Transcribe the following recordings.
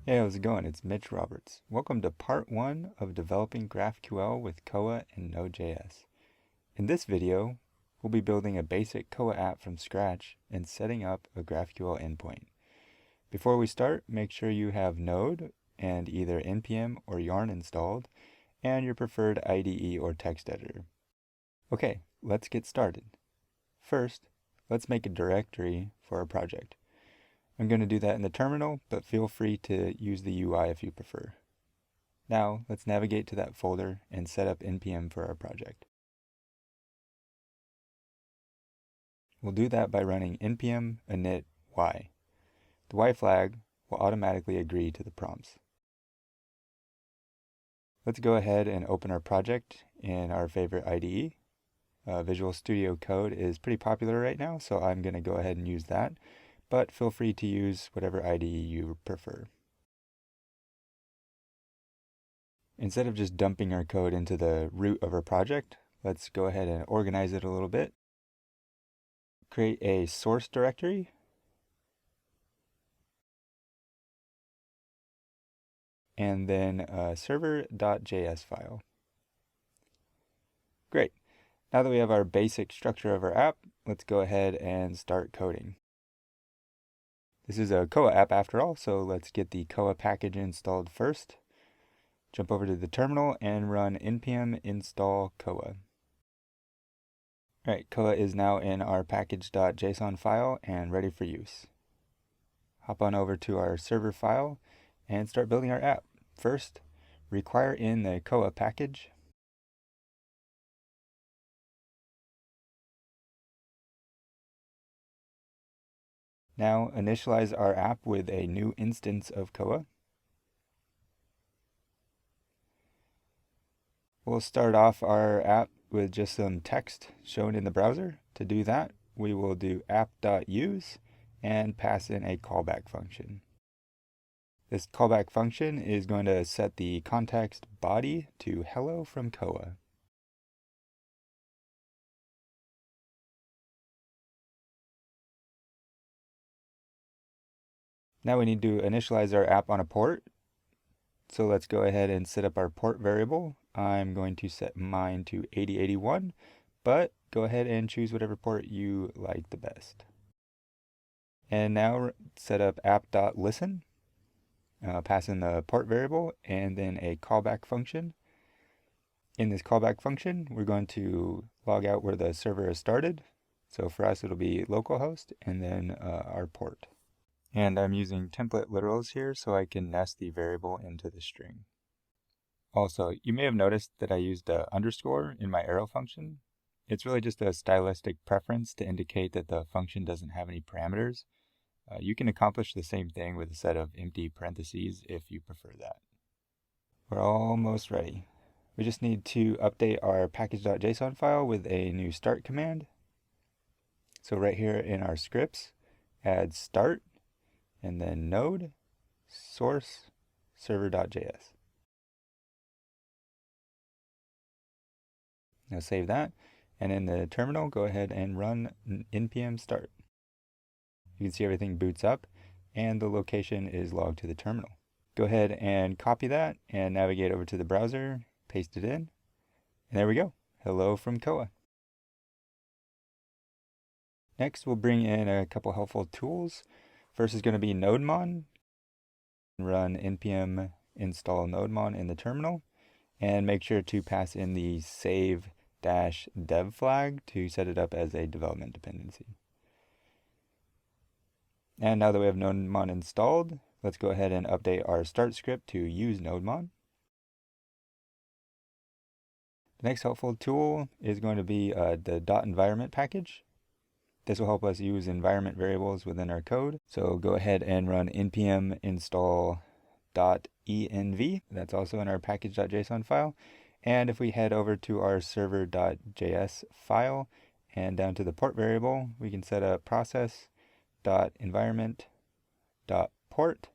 Hey, how's it going? It's Mitch Roberts. Welcome to part 1 of developing GraphQL with Koa and nodejs. In this video, we'll be building a basic Koa app from scratch and setting up a GraphQL endpoint. Before we start, make sure you have Node and either npm or yarn installed and your preferred IDE or text editor. Okay, let's get started. First, let's make a directory for our project. I'm going to do that in the terminal, but feel free to use the UI if you prefer. Now, let's navigate to that folder and set up npm for our project. We'll do that by running npm init y. The y flag will automatically agree to the prompts. Let's go ahead and open our project in our favorite IDE. Visual Studio Code is pretty popular right now, so I'm going to go ahead and use that, but feel free to use whatever IDE you prefer. Instead of just dumping our code into the root of our project, let's go ahead and organize it a little bit. Create a source directory. And then a server.js file. Great. Now that we have our basic structure of our app, let's go ahead and start coding. This is a Koa app after all, so let's get the Koa package installed first. Jump over to the terminal and run npm install Koa. Alright, Koa is now in our package.json file and ready for use. Hop on over to our server file and start building our app. First, require in the Koa package. Now initialize our app with a new instance of Koa. We'll start off our app with just some text shown in the browser. To do that, we will do app.use and pass in a callback function. This callback function is going to set the context body to hello from Koa. Now we need to initialize our app on a port. So let's go ahead and set up our port variable. I'm going to set mine to 8081, but go ahead and choose whatever port you like the best. And now set up app.listen. Pass in the port variable and then a callback function. In this callback function, we're going to log out where the server has started. So for us, it'll be localhost and then our port. And I'm using template literals here so I can nest the variable into the string. Also, you may have noticed that I used an underscore in my arrow function. It's really just a stylistic preference to indicate that the function doesn't have any parameters. You can accomplish the same thing with a set of empty parentheses if you prefer that. We're almost ready. We just need to update our package.json file with a new start command. So right here in our scripts, add start, and then node, source, server.js. Now save that, and in the terminal, go ahead and run npm start. You can see everything boots up, and the location is logged to the terminal. Go ahead and copy that, and navigate over to the browser, paste it in, and there we go. Hello from Koa. Next, we'll bring in a couple helpful tools. First is going to be nodemon. Run npm install nodemon in the terminal, and make sure to pass in the save-dev flag to set it up as a development dependency. And now that we have nodemon installed, let's go ahead and update our start script to use nodemon. The next helpful tool is going to be the .environment package. This will help us use environment variables within our code. So go ahead and run npm install .env. That's also in our package.json file. And if we head over to our server.js file and down to the port variable, we can set a process.environment.port.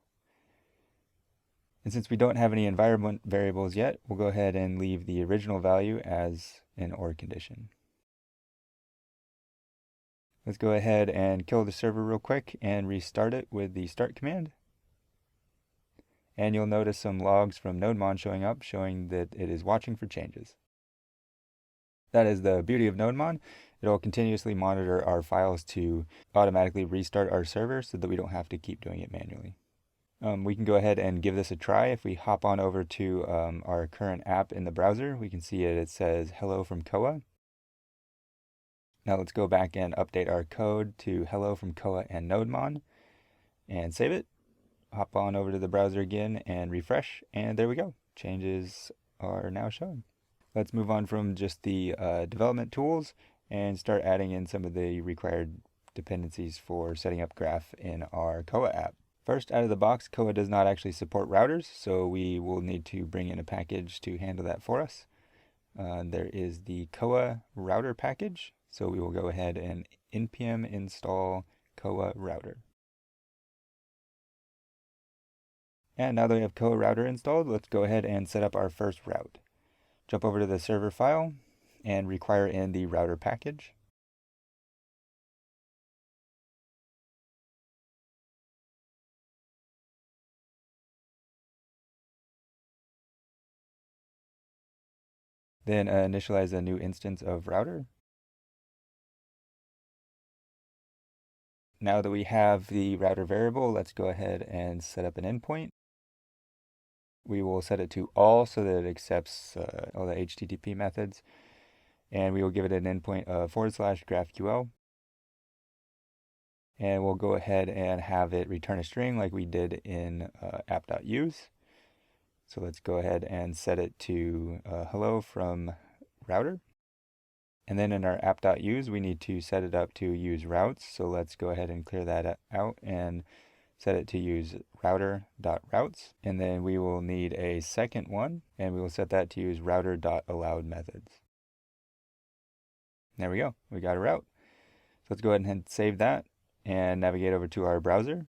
And since we don't have any environment variables yet, we'll go ahead and leave the original value as an OR condition. Let's go ahead and kill the server real quick and restart it with the start command. And you'll notice some logs from nodemon showing up, showing that it is watching for changes. That is the beauty of nodemon. It'll continuously monitor our files to automatically restart our server so that we don't have to keep doing it manually. We can go ahead and give this a try. If we hop on over to our current app in the browser, we can see it says hello from Koa. Now let's go back and update our code to hello from Koa and nodemon and save it. Hop on over to the browser again and refresh, and there we go. Changes are now showing. Let's move on from just the development tools and start adding in some of the required dependencies for setting up Graph in our Koa app. First, out of the box, Koa does not actually support routers, so we will need to bring in a package to handle that for us. There is the Koa router package, so we will go ahead and npm install Koa router. And now that we have Koa router installed, let's go ahead and set up our first route. Jump over to the server file and require in the router package. Then initialize a new instance of router. Now that we have the router variable, let's go ahead and set up an endpoint. We will set it to all so that it accepts all the HTTP methods. And we will give it an endpoint of /GraphQL. And we'll go ahead and have it return a string like we did in app.use. So let's go ahead and set it to hello from router. And then in our app.use, we need to set it up to use routes. So let's go ahead and clear that out and set it to use router.routes. And then we will need a second one, and we will set that to use router.allowed methods. There we go. We got a route. So let's go ahead and save that and navigate over to our browser.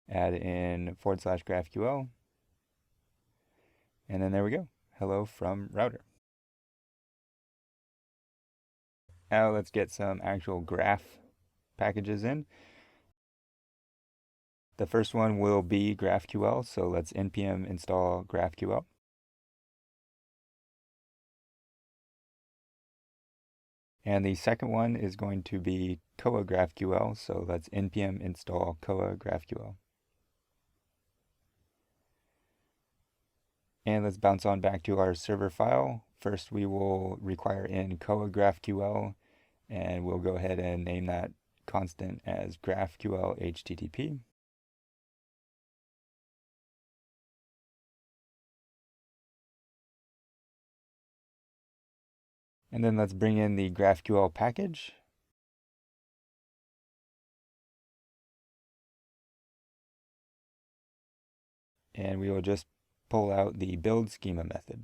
Add in /GraphQL. And then there we go. Hello from router. Now let's get some actual graph packages in. The first one will be GraphQL, so let's npm install GraphQL. And the second one is going to be Koa GraphQL, so let's npm install Koa GraphQL. And let's bounce on back to our server file. First, we will require in Koa GraphQL, and we'll go ahead and name that constant as GraphQL HTTP. And then let's bring in the GraphQL package. And we will just pull out the build schema method.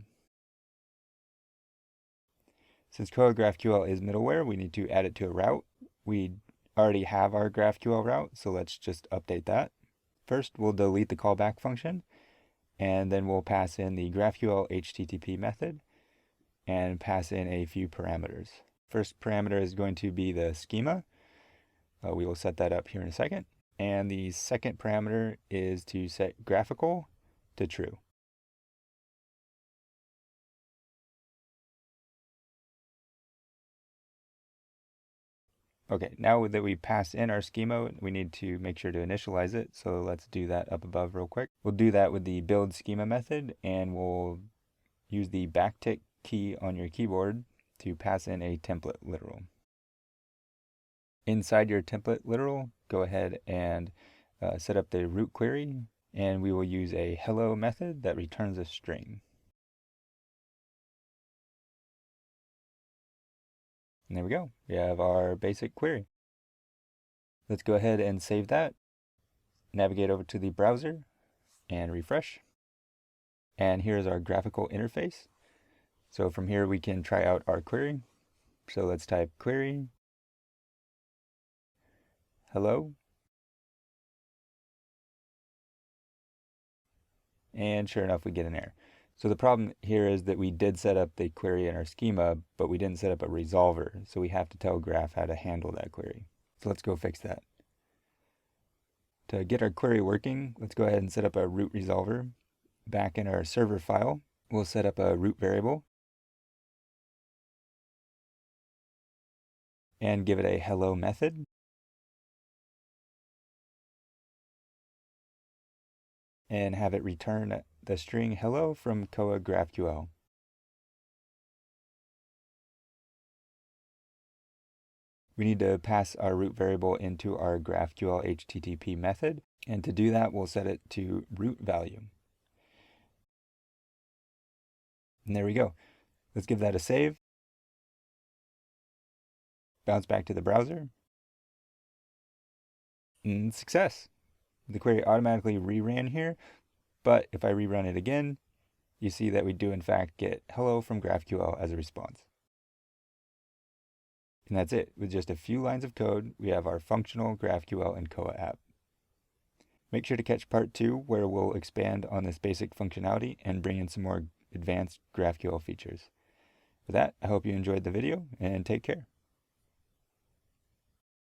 Since Koa GraphQL is middleware, we need to add it to a route. We already have our GraphQL route, so let's just update that. First, we'll delete the callback function, and then we'll pass in the GraphQL HTTP method and pass in a few parameters. First parameter is going to be the schema. We will set that up here in a second. And the second parameter is to set graphical to true. Okay, now that we pass in our schema, we need to make sure to initialize it. So let's do that up above real quick. We'll do that with the build schema method, and we'll use the backtick key on your keyboard to pass in a template literal. Inside your template literal, go ahead and set up the root query, and we will use a hello method that returns a string. And there we go. We have our basic query. Let's go ahead and save that. Navigate over to the browser and refresh. And here's our graphical interface. So from here we can try out our query. So let's type query hello. And sure enough, we get an error. So the problem here is that we did set up the query in our schema, but we didn't set up a resolver. So we have to tell Graph how to handle that query. So let's go fix that. To get our query working, let's go ahead and set up a root resolver. Back in our server file, we'll set up a root variable and give it a hello method. And have it return the string hello from Koa GraphQL. We need to pass our root variable into our GraphQL HTTP method, and to do that, we'll set it to root value. And there we go. Let's give that a save. Bounce back to the browser. And success. The query automatically reran here, but if I rerun it again, you see that we do in fact get hello from GraphQL as a response. And that's it. With just a few lines of code, we have our functional GraphQL and Koa app. Make sure to catch part 2, where we'll expand on this basic functionality and bring in some more advanced GraphQL features. With that, I hope you enjoyed the video, and take care.